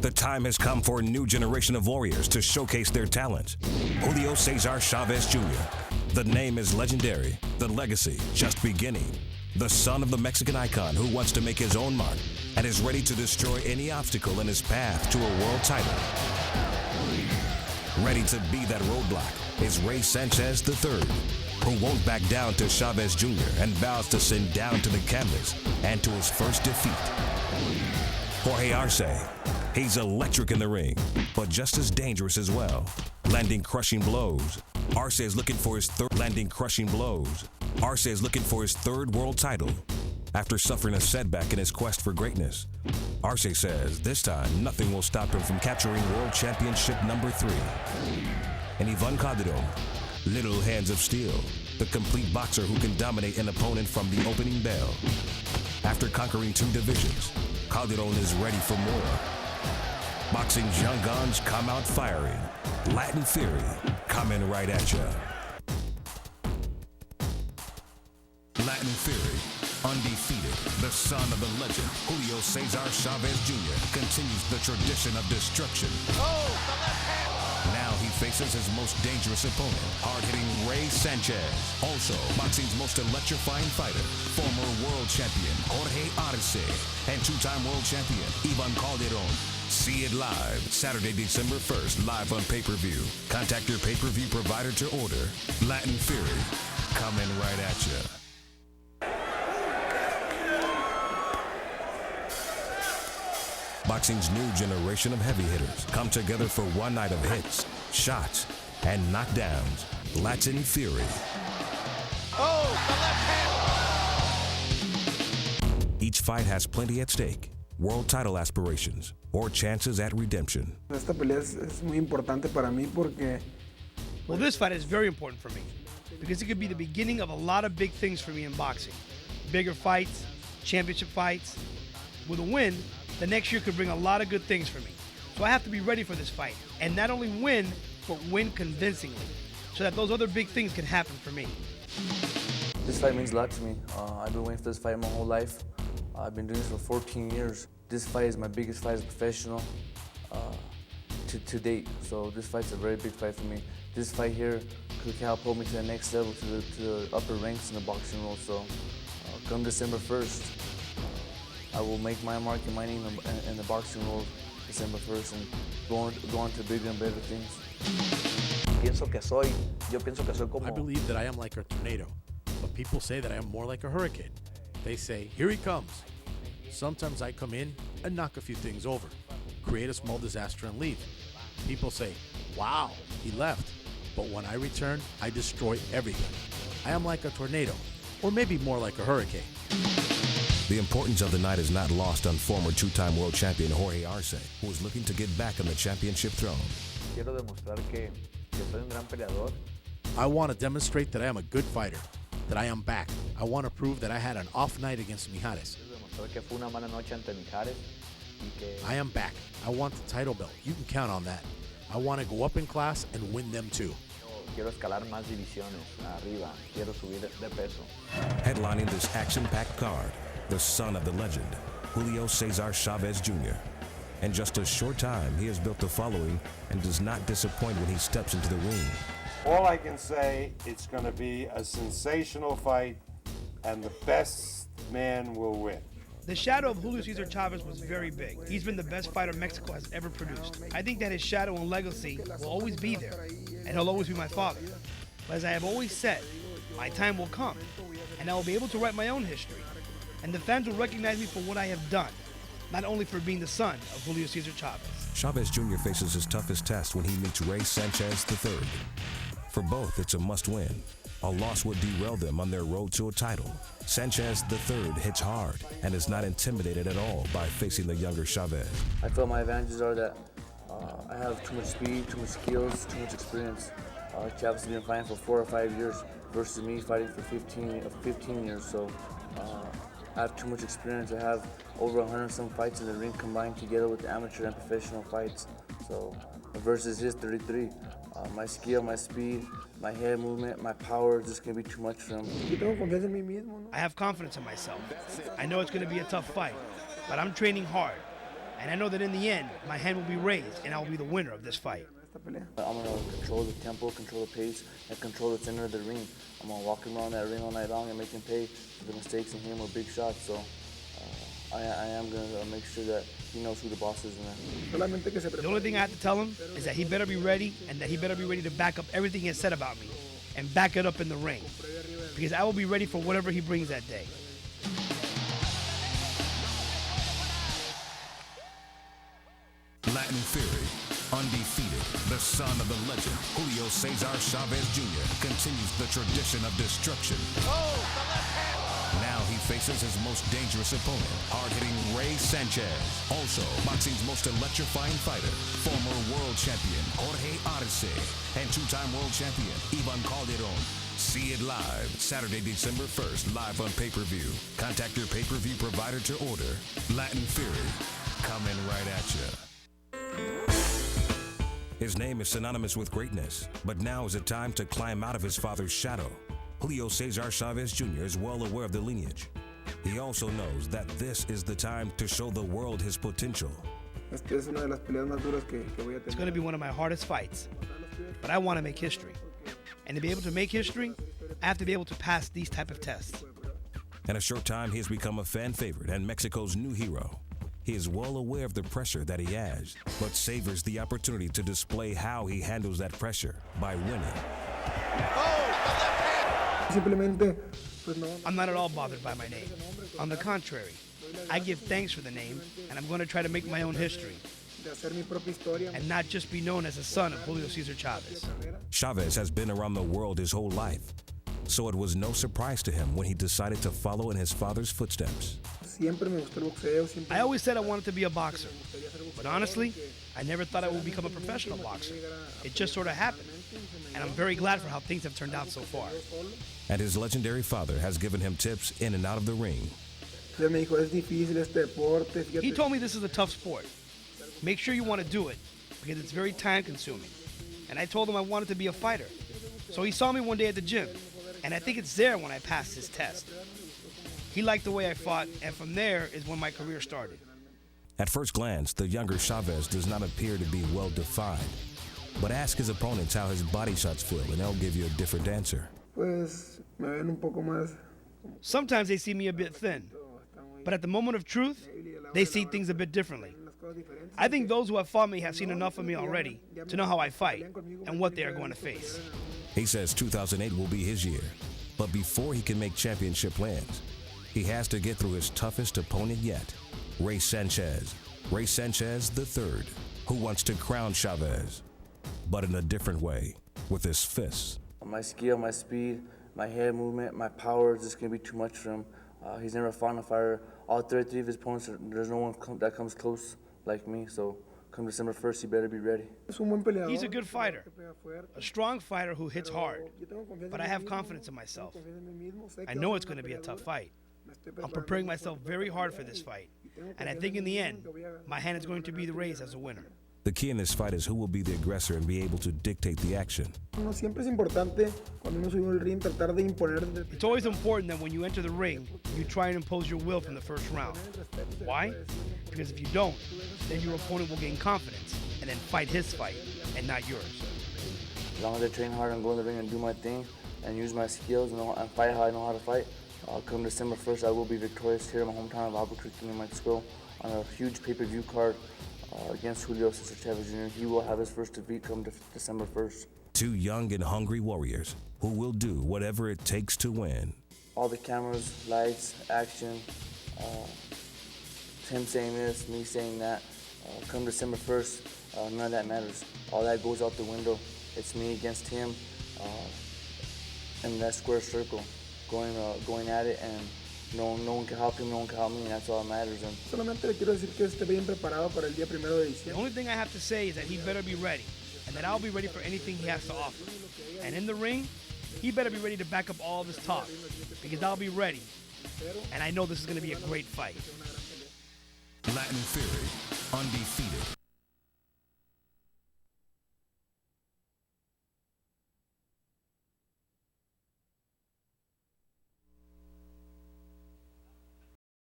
The time has come for a new generation of warriors to showcase their talents. Julio Cesar Chavez Jr. The name is legendary, the legacy just beginning. The son of the Mexican icon who wants to make his own mark and is ready to destroy any obstacle in his path to a world title. Ready to be that roadblock is Ray Sanchez III, who won't back down to Chavez Jr. and vows to send down to the canvas and to his first defeat. Jorge Arce, he's electric in the ring, but just as dangerous as well, landing crushing blows. Arce is looking for his third world title after suffering a setback in his quest for greatness. Arce says this time nothing will stop him from capturing world championship number 3. And Ivan Calderon, little hands of steel, the complete boxer who can dominate an opponent from the opening bell. After conquering 2 divisions, Calderon is ready for more. Boxing's young guns come out firing. Latin Fury coming right at ya. Latin Fury, undefeated, the son of the legend, Julio Cesar Chavez Jr. continues the tradition of destruction. Oh, the left hand! Now he faces his most dangerous opponent, hard-hitting Ray Sanchez. Also, boxing's most electrifying fighter, former world champion Jorge Arce, and 2-time world champion Ivan Calderon. See it live, Saturday, December 1st, live on pay-per-view. Contact your pay-per-view provider to order. Latin Fury, coming right at you. Boxing's new generation of heavy hitters come together for one night of hits, shots, and knockdowns. Latin Fury. Oh, the left hand! Each fight has plenty at stake. World title aspirations or chances at redemption. Esta pelea es muy importante para mí porque... Well, this fight is very important for me because it could be the beginning of a lot of big things for me in boxing. Bigger fights, championship fights. With a win, the next year could bring a lot of good things for me. So I have to be ready for this fight and not only win, but win convincingly so that those other big things can happen for me. This fight means a lot to me. I've been waiting for this fight my whole life. I've been doing this for 14 years. This fight is my biggest fight as a professional to date. So this fight's a very big fight for me. This fight here could help pull me to the next level, to the upper ranks in the boxing world. So come December 1st, I will make my mark and my name in the boxing world December 1st and go on to bigger and better things. I believe that I am like a tornado, but people say that I am more like a hurricane. They say, here he comes. Sometimes I come in and knock a few things over, create a small disaster and leave. People say, wow, he left. But when I return, I destroy everything. I am like a tornado, or maybe more like a hurricane. The importance of the night is not lost on former 2-time world champion Jorge Arce, who is looking to get back on the championship throne. I want to demonstrate that I am a good fighter, that I am back. I want to prove that I had an off night against Mijares. I am back. I want the title belt. You can count on that. I want to go up in class and win them too. Headlining this action-packed card, the son of the legend, Julio Cesar Chavez Jr. In just a short time, he has built a following and does not disappoint when he steps into the ring. All I can say, it's going to be a sensational fight, and the best man will win. The shadow of Julio Cesar Chavez was very big. He's been the best fighter Mexico has ever produced. I think that his shadow and legacy will always be there, and he'll always be my father. But as I have always said, my time will come, and I will be able to write my own history. And the fans will recognize me for what I have done, not only for being the son of Julio Cesar Chavez. Chavez Jr. faces his toughest test when he meets Ray Sanchez III. For both, it's a must-win. A loss would derail them on their road to a title. Sanchez III hits hard and is not intimidated at all by facing the younger Chavez. I feel my advantages are that I have too much speed, too much skills, too much experience. Chavez has been fighting for 4 or 5 years versus me fighting for 15 years. So I have too much experience. I have over 100 some fights in the ring combined together with the amateur and professional fights. So versus his 33. My skill, my speed, my head movement, my power is just going to be too much for him. I have confidence in myself. I know it's going to be a tough fight, but I'm training hard. And I know that in the end, my hand will be raised and I will be the winner of this fight. I'm going to control the tempo, control the pace, and control the center of the ring. I'm going to walk him around that ring all night long and make him pay for the mistakes and hit him with big shots. So I am going to make sure that he knows who the boss is in there. The only thing I have to tell him is that he better be ready and that he better be ready to back up everything he has said about me and back it up in the ring. Because I will be ready for whatever he brings that day. Latin Fury, undefeated, the son of the legend, Julio Cesar Chavez Jr. continues the tradition of destruction. Oh, the left hand. Now he faces his most dangerous opponent, hard-hitting Ray Sanchez. Also, boxing's most electrifying fighter, former world champion Jorge Arce, and two-time world champion Ivan Calderon. See it live, Saturday, December 1st, live on pay-per-view. Contact your pay-per-view provider to order. Latin Fury, coming right at you. His name is synonymous with greatness, but now is the time to climb out of his father's shadow. Julio Cesar Chavez Jr. is well aware of the lineage. He also knows that this is the time to show the world his potential. It's going to be one of my hardest fights, but I want to make history. And to be able to make history, I have to be able to pass these type of tests. In a short time, he has become a fan favorite and Mexico's new hero. He is well aware of the pressure that he has, but savors the opportunity to display how he handles that pressure by winning. I'm not at all bothered by my name. On the contrary, I give thanks for the name, and I'm going to try to make my own history and not just be known as the son of Julio Cesar Chavez. Chavez has been around the world his whole life, so it was no surprise to him when he decided to follow in his father's footsteps. I always said I wanted to be a boxer, but honestly, I never thought I would become a professional boxer. It just sort of happened, and I'm very glad for how things have turned out so far. And his legendary father has given him tips in and out of the ring. He told me this is a tough sport. Make sure you want to do it, because it's very time-consuming. And I told him I wanted to be a fighter. So he saw me one day at the gym, and I think it's there when I passed his test. He liked the way I fought, and from there is when my career started. At first glance, the younger Chavez does not appear to be well-defined. But ask his opponents how his body shots feel, and they'll give you a different answer. Sometimes they see me a bit thin, but at the moment of truth, they see things a bit differently. I think those who have fought me have seen enough of me already to know how I fight and what they are going to face. He says 2008 will be his year, but before he can make championship plans, he has to get through his toughest opponent yet, Ray Sanchez III, who wants to crown Chavez, but in a different way, with his fists. My skill, my speed, my head movement, my power is just going to be too much for him. He's never fought a fighter. All 33 of his opponents, there's no one that comes close like me, so come December 1st, he better be ready. He's a good fighter, a strong fighter who hits hard, but I have confidence in myself. I know it's going to be a tough fight. I'm preparing myself very hard for this fight, and I think in the end, my hand is going to be raised as a winner. The key in this fight is who will be the aggressor and be able to dictate the action. It's always important that when you enter the ring, you try and impose your will from the first round. Why? Because if you don't, then your opponent will gain confidence and then fight his fight and not yours. As long as I train hard and go in the ring and do my thing and use my skills and fight how I know how to fight, come December 1st, I will be victorious here in my hometown of Albuquerque, New Mexico, on a huge pay-per-view card against Julio Cesar Chavez Jr. He will have his first defeat come December 1st. Two young and hungry warriors who will do whatever it takes to win. All the cameras, lights, action, him saying this, me saying that, come December 1st, none of that matters. All that goes out the window. It's me against him in that square circle, going at it, and no one can help him, no one can help me, and that's all that matters. The only thing I have to say is that he better be ready, and that I'll be ready for anything he has to offer. And in the ring, he better be ready to back up all this talk, because I'll be ready, and I know this is going to be a great fight. Latin Fury, undefeated.